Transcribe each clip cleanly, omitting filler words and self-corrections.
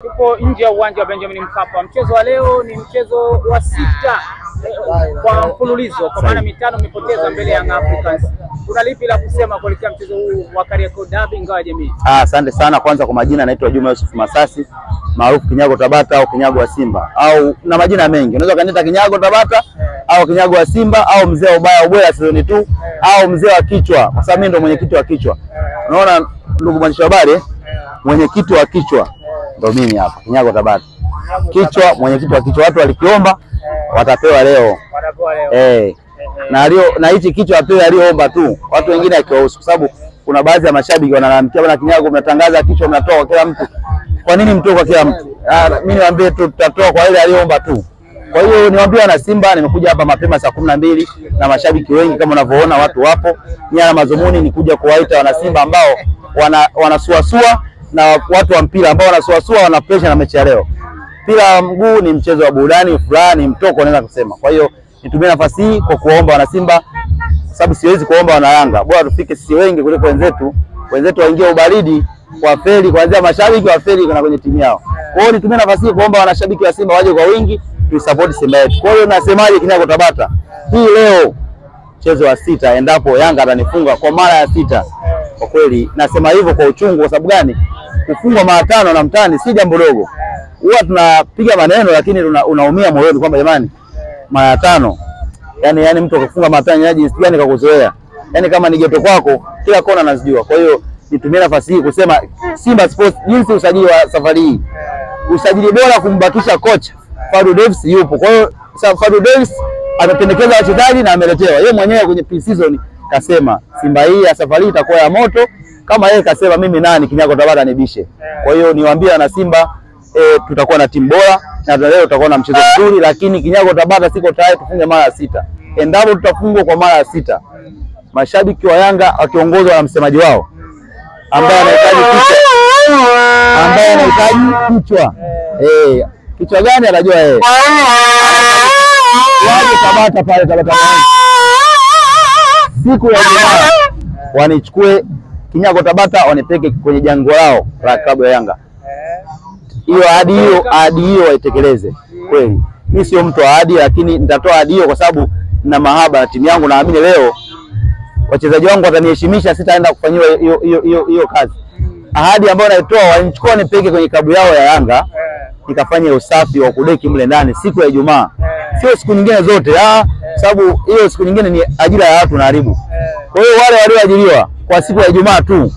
Tupo nje ya uwanja wa Benjamin Mkapa. Mchezo wa leo ni mchezo wa 6 kwa mfululizo, kwa maana mitano umepoteza mbele ya Young Africans. Kuna lipi la kusema kuelekea mchezo huu wa Kariakoo Derby ngao ya jamii? Asante sana. Kwanza kwa majina naitwa Juma Yusuf Masasi, maarufu Kinyago Tabata au Kinyago wa Simba, au na majina mengi. Unaweza kaniita Kinyago Tabata au Kinyago wa Simba au mzee wa ubaya ubwela season 2 au mzee wa kichwa, kwa sababu mimi ndo mwenyekiti wa kichwa. Unaona ndugu mwandishi wa habari, mwenyekiti wa kichwa ndo mimi hapa, Kinyago Tabata. Kichwa, mwenyekiti wa kichwa. Watu walikiomba watapewa leo. Na hichi kichwa apewe aliyoomba tu. Watu wengine akiwahusu, kwa sababu kuna baadhi ya mashabiki wanalalamikia bwana Kinyago mnatangaza kichwa mnatoa kwa kila mtu. Kwa nini mtoe kwa kila mtu? Mimi niwaambie tu tutatoa kwa ile aliyoomba tu. Kwa hiyo niwaambie na Simba, nimekuja hapa mapema saa 12 na mashabiki wengi kama unavyoona watu wapo. Nia mazumuni ni kuja kuwaita wana Simba ambao wanasuasua na watu wa mpira ambao wanasuasua, wana pressure na mechi ya leo. Mpira mguu ni mchezo wa burudani, fulani mtoko naweza kusema. Kwa hiyo nitumie nafasi hii kwa kuomba wana Simba, sababu siwezi kuomba wana Yanga. Bora tufike sisi wengi kuliko wenzetu. Wenzetu waingie ubaridi kwa feli, kuanzia mashabiki wa feli na kwenye timu yao. Kwa hiyo nitumie nafasi hii kuomba wanashabiki wa Simba waje kwa wingi tuisupport Simba yetu. Kwa hiyo nasemaje Kinyago Tabata? Hii leo mchezo wa 6 endapo Yanga atanifunga kwa mara ya 6. Kwa kweli nasema hivyo kwa uchungu. Kwa sababu gani? Kufungwa mara 5 na mtani si jambo dogo. Huwa tunapiga maneno lakini unaumia moyoni kwamba jamani mara 5. Yaani mtu akifunga mara 5 jinsi gani kakuzoea. Yaani kama ni geto kwako kila kona nazijua. Kwa hiyo nitumie nafasi hii kusema Simba Sports jinsi usajili wa safari hii. Usajili bora kumbakisha coach Fadlu Davis yupo. Kwa hiyo Fadlu Davis amependekeza wachezaji na ameletewa. Yeye mwenyewe kwenye pre-season kasema Simba hii ya safari hii itakuwa ya moto. Kama yeye kasema mimi nani Kinyago Tabata nibishe. Kwa hiyo niwaambie na Simba tutakuwa na timu bora na leo tutakuwa na mchezo mzuri, lakini Kinyago Tabata siko tayari tufunge mara ya 6. Endapo tutafungwa kwa mara ya 6, mashabiki wa Yanga wakiongozwa na msemaji wao ambaye anahitaji kichwa. Kichwa gani anajua yeye. Waje Tabata pale Tabata. Siku ya Ijumaa wanichukue Kinyago Tabata wanipeke kwenye jango lao la klabu ya Yanga. Ahadi hiyo waitekeleze. Kweli mimi sio mtu wa ahadi, lakini nitatoa ahadi hiyo kwa sababu na mahaba na timu yangu. Naamini leo wachezaji wangu wataniheshimisha, sitaenda kufanyiwa hiyo kazi. Ahadi ambayo naitoa, wanichukua nipeke kwenye klabu yao ya Yanga nikafanye usafi wa kudeki mle ndani siku ya Ijumaa. Sio siku nyingine zote, sababu hiyo siku nyingine ni ajira ya watu naharibu. Kwa hiyo wale walioajiriwa kwa siku ya Ijumaa tu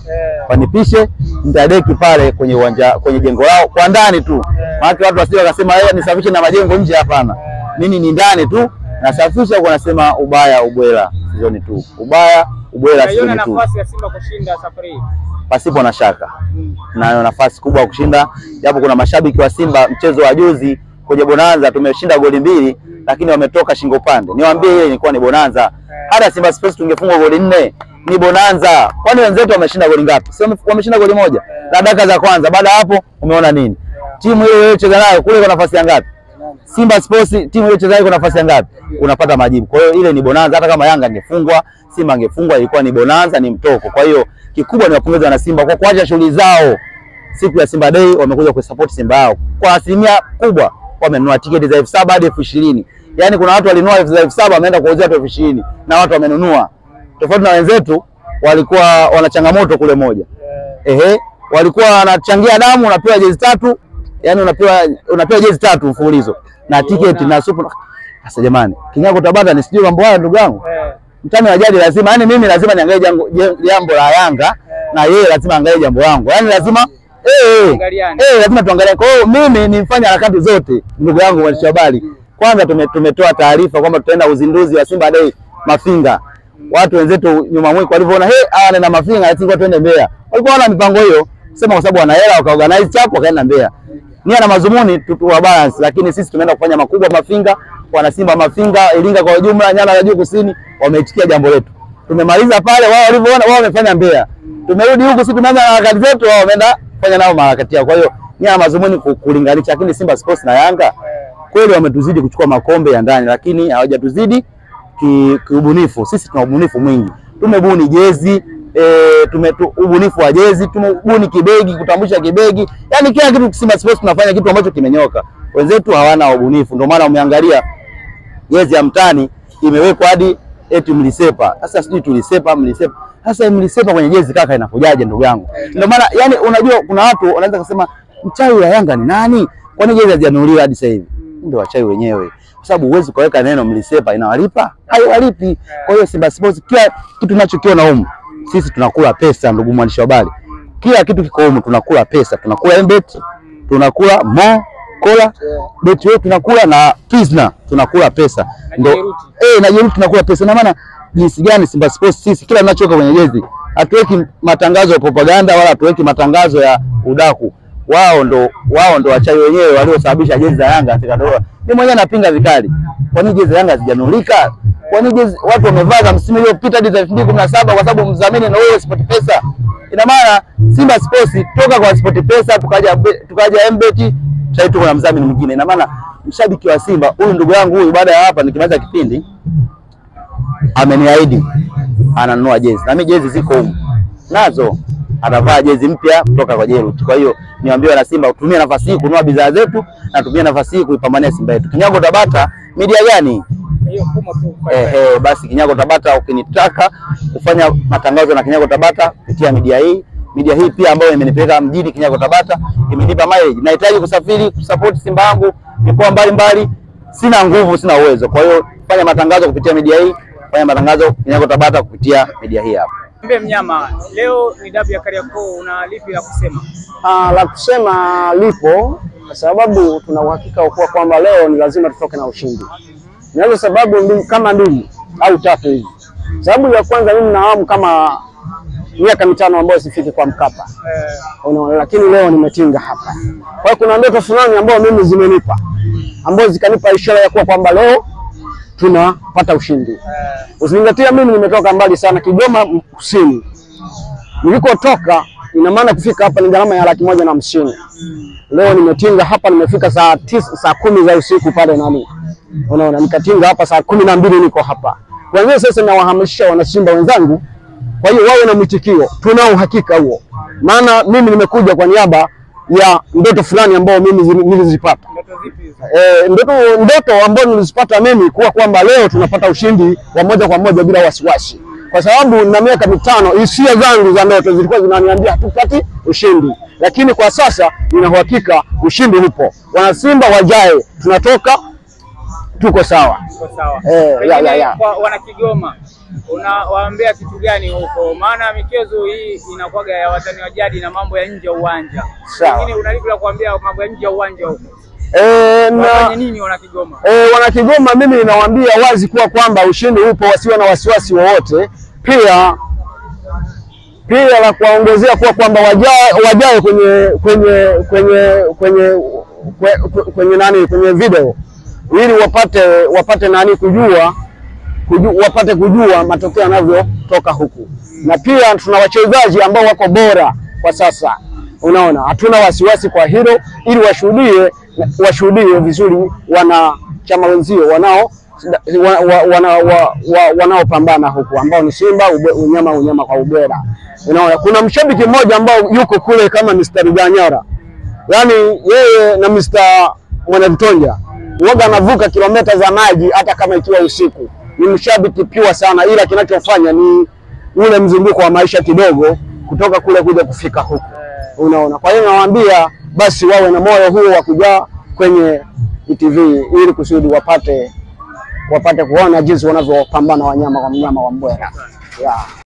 wanipishe, nitadeki pale kwenye uwanja, kwenye jengo lao kwa ndani tu. Maana watu wasije wakasema yeye nisafishe na majengo nje, hapana. Mimi ni ndani tu nasafisha, kwa nasema ubaya ubwela season 2. Ubaya ubwela season 2. Hiyo nafasi ya Simba kushinda safari hii pasipo na shaka. Na nafasi kubwa ya kushinda, japo kuna mashabiki wa Simba mchezo wa juzi kwenye bonanza tumeshinda goli 2 lakini wametoka shingo pande. Niwaambie ile ilikuwa ni bonanza. Hata Simba Sports tungefungwa goli 4 ni bonanza. Kwani wenzetu wameshinda goli ngapi? Sio wameshinda goli 1 na dakika za kwanza. Baada hapo umeona nini? Timu ile iliyocheza nayo kule kwa nafasi ya ngapi? Simba Sports timu iliyocheza nayo kwa nafasi ya ngapi? Unapata majibu. Kwa hiyo ile ni bonanza. Hata kama Yanga angefungwa, Simba angefungwa, ilikuwa ni bonanza, ni mtoko. Kwa hiyo kikubwa ni wapongeza na Simba kwa kuacha shughuli zao. Siku ya Simba Day wamekuja kusupport Simba yao. Kwa asilimia kubwa wamenunua tiketi za 7,000 hadi 20,000. Yaani kuna watu walinunua 7,000 wameenda kuuzia watu 20,000 na watu wamenunua. Tofauti na wenzetu walikuwa wana changamoto kule moja. Walikuwa wanachangia damu, unapewa jezi 3, yani unapewa jezi 3 mfululizo na tiketi na super. Sasa jamani, Kinyago Tabata ni sijui mambo haya ndugu yangu. Mtani wa jadi lazima, yani mimi lazima niangalie jambo la Yanga na yeye lazima angalie jambo langu. Yani lazima lazima tuangalie. Kwa hiyo mimi nimfanya harakati zote ndugu yangu mwandishi wa habari. Kwanza tumetoa taarifa kwamba tutaenda uzinduzi wa Simba Day Mafinga. Watu wenzetu nyuma mwiko walivyoona hawa na Mafinga atingo twende Mbeya. Walikuwa wana mipango hiyo, sema kwa sababu wana hela wakaorganize chapo wakaenda Mbeya. Nia na mazumuni tuwa balance, lakini sisi tumeenda kufanya makubwa Mafinga. Wana Simba Mafinga, Iringa kwa ujumla, Nyala ya Juu Kusini wameitikia jambo letu. Tumemaliza pale, wao walivyoona wao wamefanya Mbeya. Tumerudi huku sisi tumeanza na harakati zetu, wao wameenda kufanya nao harakati yao. Kwa hiyo nia na mazumuni kulinganisha, lakini Simba Sports na Yanga kweli wametuzidi kuchukua makombe ya ndani, lakini hawajatuzidi kiubunifu. Sisi tuna ubunifu mwingi. Tumebuni jezi, ubunifu wa jezi, tumebuni kibegi, kutambulisha kibegi. Yaani kila kitu Simba Sports tunafanya kitu ambacho kimenyoka. Wenzetu hawana ubunifu. Ndio maana umeangalia jezi ya mtani imewekwa hadi eti mlisepa. Sasa sijui tulisepa, mlisepa. Sasa mlisepa kwenye jezi kaka inakujaje ndugu yangu? Ndio maana yani unajua kuna watu wanaweza kusema mchawi wa Yanga ni nani? Kwani jezi hazijanunuliwa hadi sasa hivi? Ndio wachawi wenyewe. Kwa sababu huwezi kuweka neno mlisepa inawalipa? Haiwalipi. Kwa hiyo Simba Sports kila kitu tunachokiona humu sisi tunakula pesa ndugu mwandishi wa habari. Kila kitu kiko humu tunakula pesa. Tunakula mbet, tunakula mo kola, beti yetu tunakula na Pizna tunakula pesa. Ndio na jeruti tunakula pesa. Na maana jinsi gani Simba Sports sisi kila tunachoweka kwenye jezi hatuweki matangazo ya propaganda wala hatuweki matangazo ya udaku. Wao ndo wachawi wenyewe waliosababisha jezi za Yanga zikadoa. Mimi mwenyewe napinga vikali. Kwa nini jezi za Yanga hazijanulika? Kwa nini jezi watu wamevaa za msimu uliopita hadi 2017 kwa sababu mdhamini na wewe SportPesa? Ina maana Simba Sports toka kwa SportPesa tukaja Mbet, sasa tuko na mdhamini mwingine. Ina maana mshabiki wa Simba huyu ndugu yangu huyu baada ya hapa nikimaliza kipindi ameniahidi ananunua jezi. Na mimi jezi ziko huko. Nazo atavaa jezi mpya kutoka kwa Jerut. Kwa hiyo niwaambie na Simba utumie nafasi hii kununua bidhaa zetu na tumie nafasi hii kuipambania Simba yetu. Kinyago Tabata media gani? Hiyo fumo tu. Basi Kinyago Tabata ukinitaka kufanya matangazo na Kinyago Tabata kupitia media hii. Media hii pia ambayo imenipeleka mjini Kinyago Tabata, imenipa mileage. Nahitaji kusafiri kusupport Simba yangu mikoa mbalimbali. Sina nguvu, sina uwezo. Kwa hiyo fanya matangazo kupitia media hii, fanya matangazo Kinyago Tabata kupitia media hii hapa. Mbe Mnyama, leo ni dabi ya Kariakoo, una lipi la kusema? La kusema lipo kwa sababu tuna uhakika kwa kwamba leo ni lazima tutoke na ushindi. Ninazo sababu kama mbili au tatu hivi. Sababu ya kwanza mimi nahamu kama miaka 5 ambayo sifiki kwa Mkapa. Lakini leo nimetinga hapa. Kwa hiyo kuna ndoto fulani ambayo mimi zimenipa. Ambazo zikanipa ishara ya kuwa kwamba leo tunapata ushindi. Usizingatia mimi nimetoka mbali sana Kigoma Kusini. Nilikotoka ina maana kufika hapa ni gharama ya 150,000. Leo nimetinga hapa nimefika saa 10 za usiku pale nani. Unaona nikatinga hapa saa 12 niko hapa. Kwanza sasa na wahamasisha wana Simba wenzangu. Kwa hiyo wao na mwitikio tunao uhakika huo. Maana mimi nimekuja kwa niaba ya ndoto fulani ambao mimi nilizipata. Ndoto ambayo nilizipata mimi kuwa kwamba leo tunapata ushindi wa moja kwa moja bila wasiwasi. Kwa sababu na miaka 5 hisia zangu za ndoto zilikuwa zinaniambia hatupati ushindi. Lakini kwa sasa nina uhakika ushindi upo. Wana Simba wajae, tunatoka tuko sawa. Tuko sawa. Kwa wana Kigoma unawaambia kitu gani huko? Maana michezo hii inakuwaga ya watani wa jadi na mambo ya nje ya uwanja. Lakini unalipi la kuambia mambo ya nje ya uwanja huko? Wafanye nini wana Kigoma? Wana Kigoma mimi ninawaambia wazi kuwa kwamba ushindi upo, wasiwe na wasiwasi wowote. Pia la kuongezea kuwa kwamba wajae kwenye video ili wapate nani wapate kujua matokeo yanavyotoka huku. Na pia tuna wachezaji ambao wako bora kwa sasa. Unaona, hatuna wasiwasi kwa hilo ili washuhudie vizuri wana chama wenzio wanaopambana huku ambao ni Simba unyama kwa ubora. Unaona, kuna mshabiki mmoja ambao yuko kule kama Mr. Ganyara. Yaani yeye na Mr. Mwanamtonja woga anavuka kilomita za maji hata kama ikiwa usiku. Ni mshabiki pure sana, ila kinachofanya ni ule mzunguko wa maisha kidogo kutoka kule kuja kufika huku. Unaona, kwa hiyo nawaambia basi wawe na moyo huo wa kujaa kwenye TV ili kusudi wapate kuona jinsi wanavyopambana wanyama kwa mnyama wa mbwera.